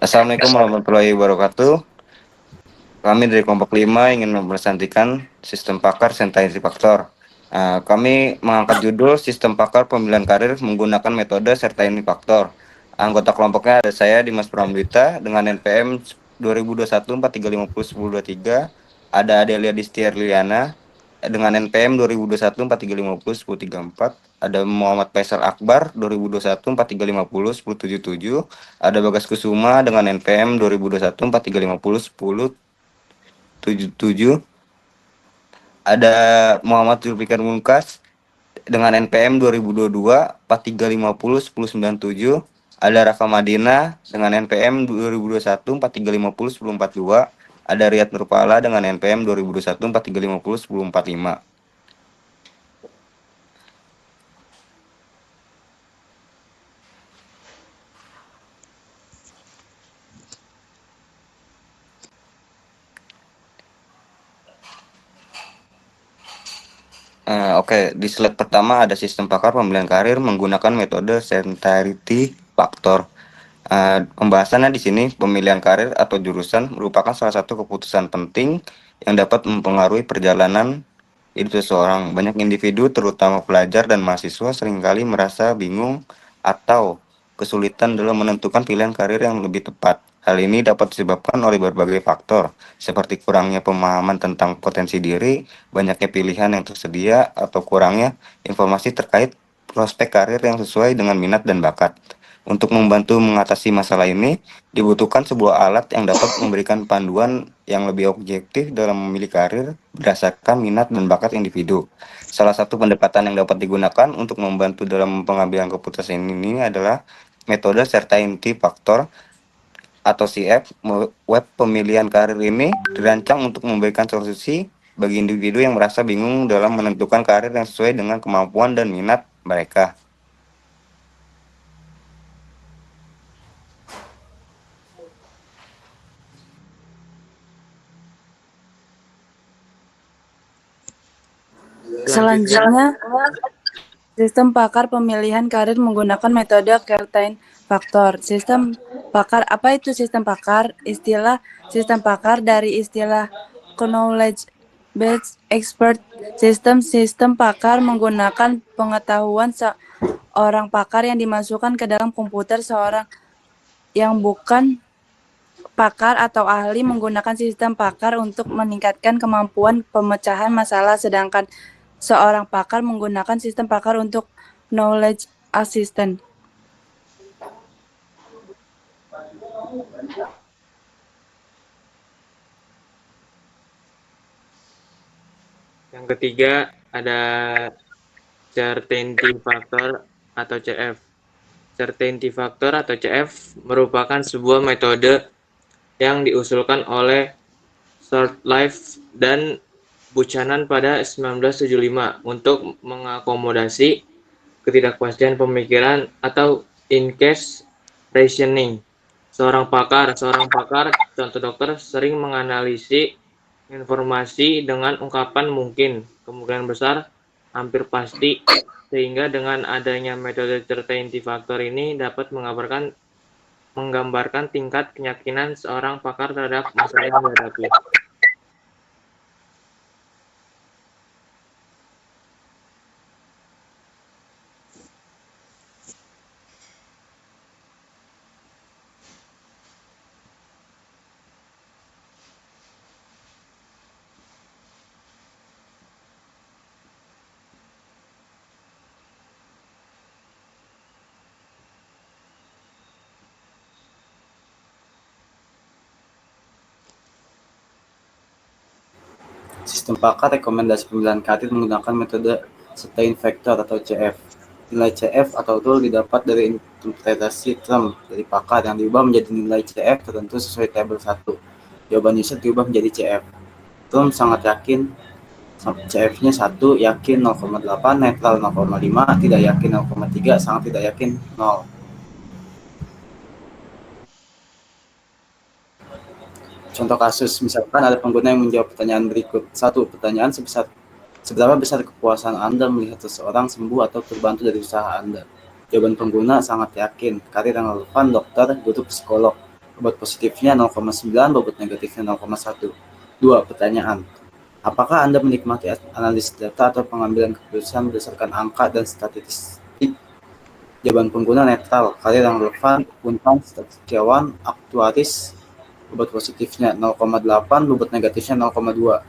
Assalamualaikum warahmatullahi wabarakatuh. Kami dari kelompok 5 ingin mempresentasikan sistem pakar scientific factor. Kami mengangkat judul sistem pakar pemilihan karir menggunakan metode scientific factor. Anggota kelompoknya ada saya Dimas Pramdita dengan NPM 2021 4350 1023. Ada Adelia Distiarliana dengan NPM 2021 4350 1034. Ada Muhammad Faisal Akbar 2021 4350 1077. Ada Bagas Kusuma dengan NPM 2021 4350 1077. Ada Muhammad Zulfikar Munkas dengan NPM 2022 4350 1097. Ada Rafa Madina dengan NPM 2021 4350 1042. Ada Riyad Nurpala dengan NPM 2021 4350 1045. Oke, di slide pertama ada sistem pakar pemilihan karir menggunakan metode seniority factor. Pembahasannya di sini, pemilihan karir atau jurusan merupakan salah satu keputusan penting yang dapat mempengaruhi perjalanan hidup seseorang. Banyak individu, terutama pelajar dan mahasiswa, seringkali merasa bingung atau kesulitan dalam menentukan pilihan karir yang lebih tepat. Hal ini dapat disebabkan oleh berbagai faktor, seperti kurangnya pemahaman tentang potensi diri, banyaknya pilihan yang tersedia, atau kurangnya informasi terkait prospek karir yang sesuai dengan minat dan bakat. Untuk membantu mengatasi masalah ini, dibutuhkan sebuah alat yang dapat memberikan panduan yang lebih objektif dalam memilih karir berdasarkan minat dan bakat individu. Salah satu pendekatan yang dapat digunakan untuk membantu dalam pengambilan keputusan ini adalah metode certainty factor atau CF. Web pemilihan karir ini dirancang untuk memberikan solusi bagi individu yang merasa bingung dalam menentukan karir yang sesuai dengan kemampuan dan minat mereka. Selanjutnya, sistem pakar pemilihan karir menggunakan metode Certain Factor. Sistem pakar, apa itu sistem pakar? Istilah sistem pakar dari istilah Knowledge Based Expert System. Sistem pakar menggunakan pengetahuan seorang pakar yang dimasukkan ke dalam komputer. Seorang yang bukan pakar atau ahli menggunakan sistem pakar untuk meningkatkan kemampuan pemecahan masalah, sedangkan seorang pakar menggunakan sistem pakar untuk knowledge assistant. Yang ketiga ada certainty factor atau CF. Certainty factor atau CF merupakan sebuah metode yang diusulkan oleh Shortlife dan Buchanan pada 1975 untuk mengakomodasi ketidakpastian pemikiran atau in-case reasoning. Seorang pakar, contoh dokter, sering menganalisis informasi dengan ungkapan mungkin, kemungkinan besar, hampir pasti, sehingga dengan adanya metode certainty factor ini dapat menggambarkan tingkat keyakinan seorang pakar terhadap masalah yang dihadapi. Sistem pakar rekomendasi pemilihan karir menggunakan metode Certain Factor atau CF. Nilai CF atau tool didapat dari interpretasi term dari pakar yang diubah menjadi nilai CF tertentu sesuai tabel 1. Jawaban user diubah menjadi CF. Term sangat yakin, CF-nya 1, yakin 0,8, netral 0,5, tidak yakin 0,3, sangat tidak yakin 0. Contoh kasus, misalkan ada pengguna yang menjawab pertanyaan berikut. 1. Pertanyaan seberapa besar kepuasan Anda melihat seseorang sembuh atau terbantu dari usaha Anda? Jawaban pengguna sangat yakin, karir yang relevan, dokter, guru, psikolog. bobot positifnya 0,9, bobot negatifnya 0,1. 2. Pertanyaan. Apakah Anda menikmati analisis data atau pengambilan keputusan berdasarkan angka dan statistik? Jawaban pengguna netral, karir yang relevan, akuntan, statistikawan, aktuaris. Bobot positifnya 0,8, bobot negatifnya 0,2.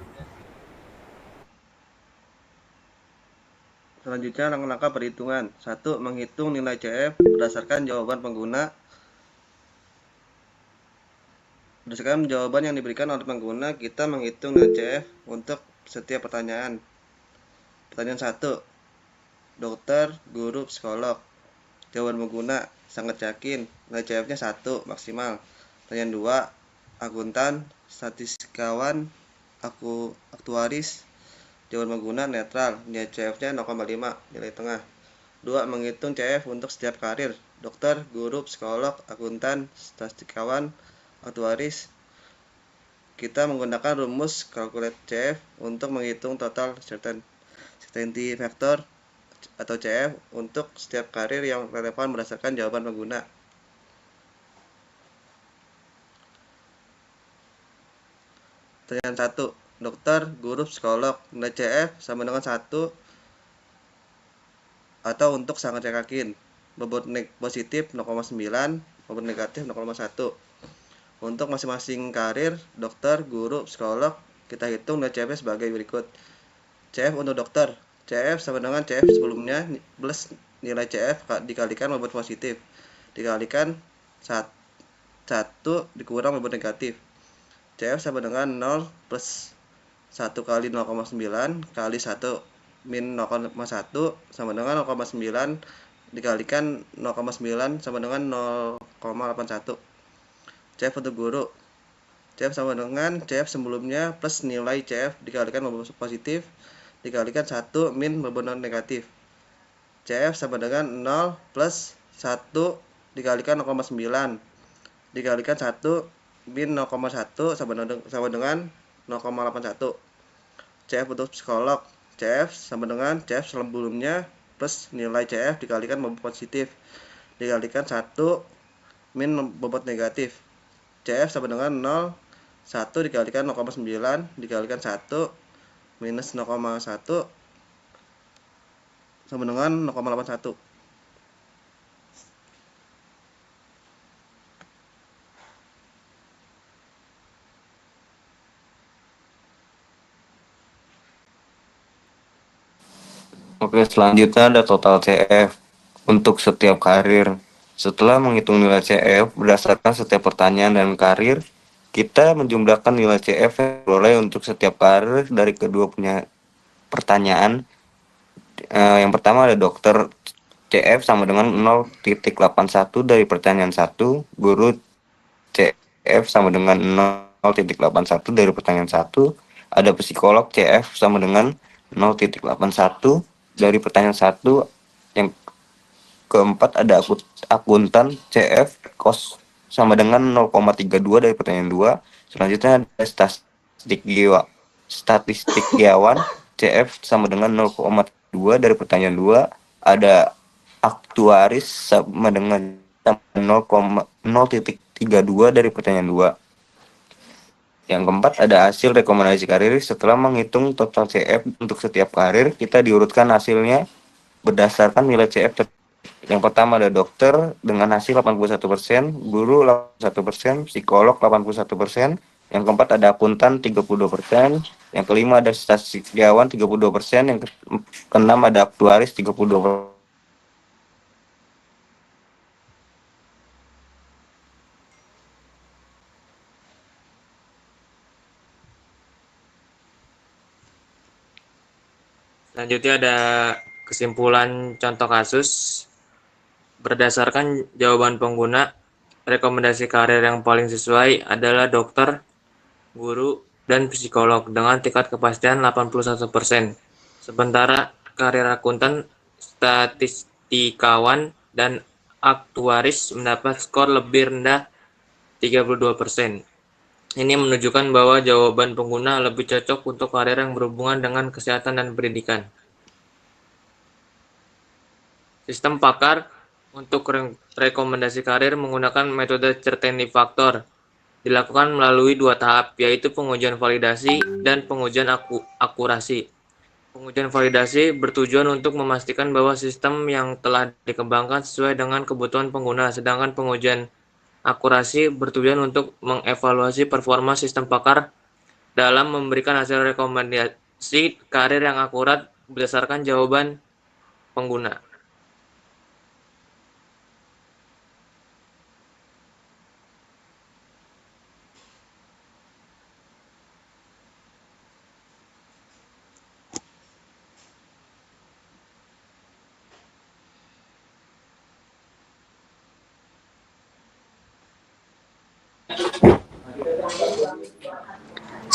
Selanjutnya langkah perhitungan. 1. Menghitung nilai CF berdasarkan jawaban pengguna. Berdasarkan jawaban yang diberikan oleh pengguna, kita menghitung nilai CF untuk setiap pertanyaan. Pertanyaan 1. Dokter, guru, psikolog. Jawaban pengguna sangat yakin, nilai CF-nya 1 maksimal. Pertanyaan 2. Akuntan, statistikawan, aktuaris. Jawaban pengguna netral, nilai CF-nya 0,5, nilai tengah. 2. Menghitung CF untuk setiap karir, dokter, guru, psikolog, akuntan, statistikawan, aktuaris. Kita menggunakan rumus calculate CF untuk menghitung total certainty factor atau CF untuk setiap karir yang relevan berdasarkan jawaban pengguna. Pertanyaan 1. Dokter, guru, psikolog, nilai CF sama dengan 1 atau untuk sangat yakin. Bobot positif 0,9, bobot negatif 0,1. Untuk masing-masing karir, dokter, guru, psikolog, kita hitung nilai CF sebagai berikut. CF untuk dokter, CF sama dengan CF sebelumnya plus nilai CF dikalikan bobot positif dikalikan 1 dikurang bobot negatif. CF sama dengan 0 plus 1 kali 0,9 kali 1 min 0,1 sama dengan 0,9 dikalikan 0,9 sama dengan 0,81. CF untuk guru, CF sama dengan CF sebelumnya plus nilai CF dikalikan bobot positif dikalikan 1 min bobot negatif. CF sama dengan 0 plus 1 dikalikan 0,9 dikalikan 1 min 0,1 sama dengan 0,81. CF untuk psikolog, CF sama dengan CF sebelumnya plus nilai CF dikalikan bobot positif dikalikan 1 min bobot negatif. CF sama dengan 0, 1 dikalikan 0,9 dikalikan 1 minus 0,1 sama dengan 0,81. Oke, selanjutnya ada total CF untuk setiap karir. Setelah menghitung nilai CF berdasarkan setiap pertanyaan dan karir, kita menjumlahkan nilai CF yang diperoleh untuk setiap karir dari kedua punya pertanyaan. Yang pertama ada dokter, CF sama dengan 0,81 dari pertanyaan 1, guru CF sama dengan 0,81 dari pertanyaan 1, ada psikolog CF sama dengan 0,81 dari pertanyaan 1. Yang keempat ada akuntan CF kos sama dengan 0,32 dari pertanyaan 2. Selanjutnya ada statistikawan CF sama dengan 0,2 dari pertanyaan 2. Ada aktuaris sama dengan 0,32 dari pertanyaan 2. Yang keempat ada hasil rekomendasi karir. Setelah menghitung total CF untuk setiap karir, kita diurutkan hasilnya berdasarkan nilai CF. Yang pertama ada dokter dengan hasil 81%, guru 81%, psikolog 81%. Yang keempat ada akuntan 32%, yang kelima ada statistikawan 32%, yang keenam ada aktuaris 32%. Selanjutnya ada kesimpulan contoh kasus. Berdasarkan jawaban pengguna, rekomendasi karir yang paling sesuai adalah dokter, guru, dan psikolog dengan tingkat kepastian 81%. Sementara karir akuntan, statistikawan, dan aktuaris mendapat skor lebih rendah 32%. Ini menunjukkan bahwa jawaban pengguna lebih cocok untuk karir yang berhubungan dengan kesehatan dan pendidikan. Sistem PAKAR untuk rekomendasi karir menggunakan metode certainty factor dilakukan melalui 2 tahap, yaitu pengujian validasi dan pengujian akurasi. Pengujian validasi bertujuan untuk memastikan bahwa sistem yang telah dikembangkan sesuai dengan kebutuhan pengguna, sedangkan pengujian akurasi bertujuan untuk mengevaluasi performa sistem pakar dalam memberikan hasil rekomendasi karir yang akurat berdasarkan jawaban pengguna.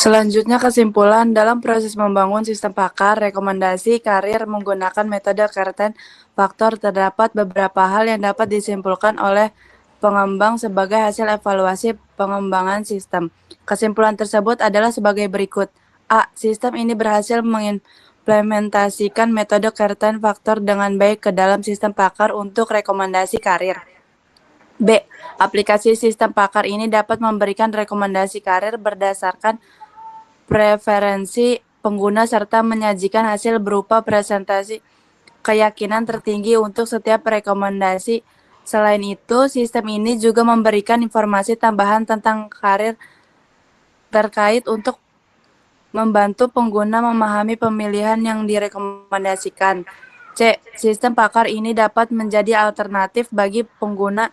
Selanjutnya kesimpulan dalam proses membangun sistem pakar, rekomendasi karir menggunakan metode Kerten faktor terdapat beberapa hal yang dapat disimpulkan oleh pengembang sebagai hasil evaluasi pengembangan sistem. Kesimpulan tersebut adalah sebagai berikut. A. Sistem ini berhasil mengimplementasikan metode Kerten faktor dengan baik ke dalam sistem pakar untuk rekomendasi karir. B. Aplikasi sistem pakar ini dapat memberikan rekomendasi karir berdasarkan preferensi pengguna serta menyajikan hasil berupa presentasi keyakinan tertinggi untuk setiap rekomendasi. Selain itu, sistem ini juga memberikan informasi tambahan tentang karir terkait untuk membantu pengguna memahami pemilihan yang direkomendasikan. C. Sistem pakar ini dapat menjadi alternatif bagi pengguna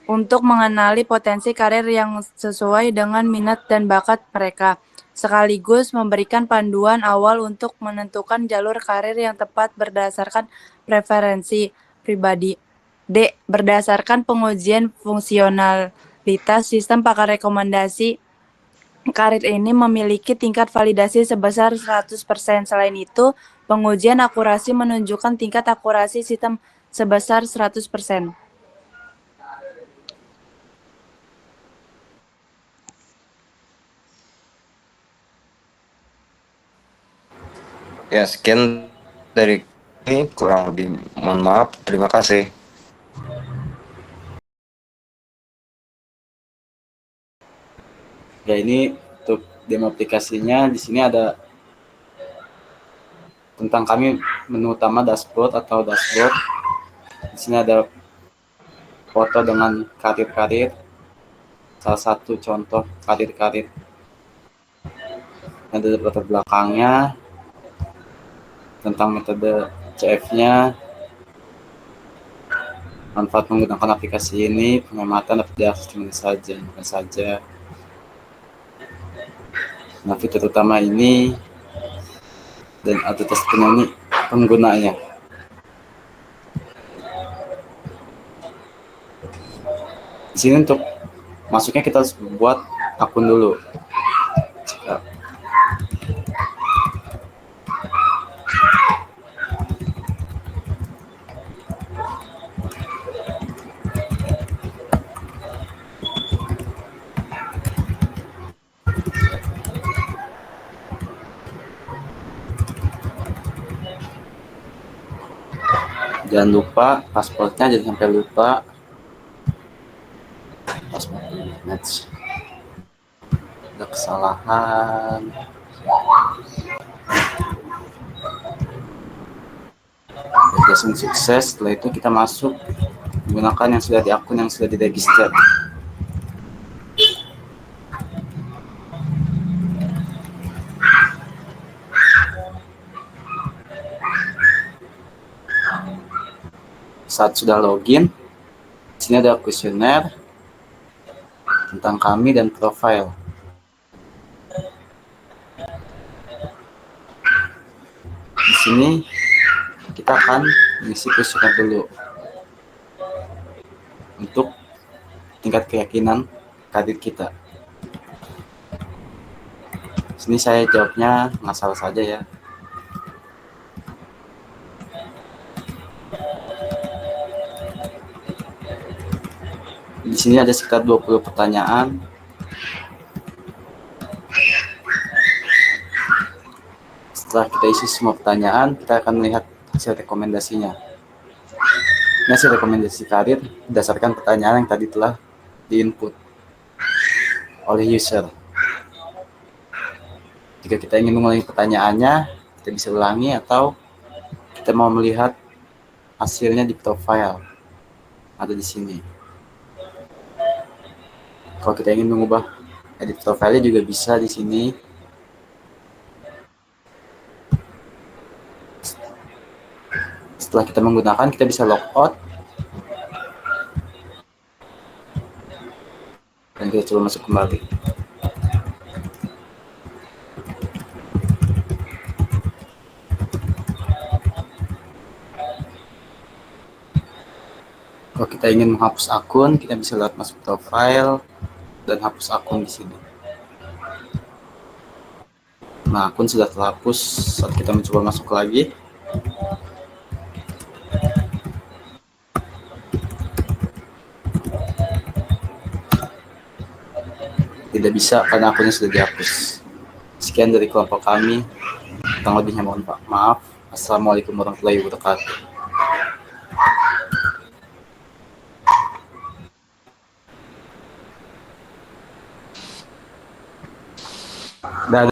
untuk mengenali potensi karir yang sesuai dengan minat dan bakat mereka, sekaligus memberikan panduan awal untuk menentukan jalur karir yang tepat berdasarkan preferensi pribadi. D. Berdasarkan pengujian fungsionalitas, sistem pakar rekomendasi karir ini memiliki tingkat validasi sebesar 100%. Selain itu, pengujian akurasi menunjukkan tingkat akurasi sistem sebesar 100%. Ya, sekian dari ini, kurang lebih mohon maaf. Terima kasih. Ya, ini untuk demo aplikasinya. Di sini ada tentang kami menu utama dashboard atau dashboard. Di sini ada foto dengan karir-karir, salah satu contoh karir-karir. Ada latar belakangnya, tentang metode CF-nya, manfaat menggunakan aplikasi ini, pengamatan dapat diakses di mana saja, bukan saja. Nah, fitur utama ini dan ada testimoni penggunanya. Di sini untuk masuknya kita harus buat akun dulu. Jangan lupa pasportnya, jangan sampai lupa pasport match. Ada kesalahan. Biasanya sukses. Setelah itu kita masuk menggunakan yang sudah di akun yang sudah diregister. Saat sudah login, di sini ada kuesioner tentang kami dan profil. Di sini kita akan mengisi kuesioner dulu untuk tingkat keyakinan karir kita. Di sini saya jawabnya ngasal saja ya. Di sini ada sekitar 20 pertanyaan. Setelah kita isi semua pertanyaan, kita akan melihat hasil rekomendasinya. Ini hasil rekomendasi karir berdasarkan pertanyaan yang tadi telah di-input oleh user. Jika kita ingin mengulangi pertanyaannya, kita bisa ulangi, atau kita mau melihat hasilnya di profile ada di sini. Kalau kita ingin mengubah edit profile juga bisa di sini. Setelah kita menggunakan, kita bisa logout dan kita coba masuk kembali. Kalau kita ingin menghapus akun, kita bisa lewat masuk profile dan hapus akun di sini. Nah, akun sudah terhapus. Saat kita mencoba masuk lagi, tidak bisa karena akunnya sudah dihapus. Sekian dari kelompok kami. Kurang lebihnya mohon maaf. Assalamualaikum warahmatullahi wabarakatuh. Dan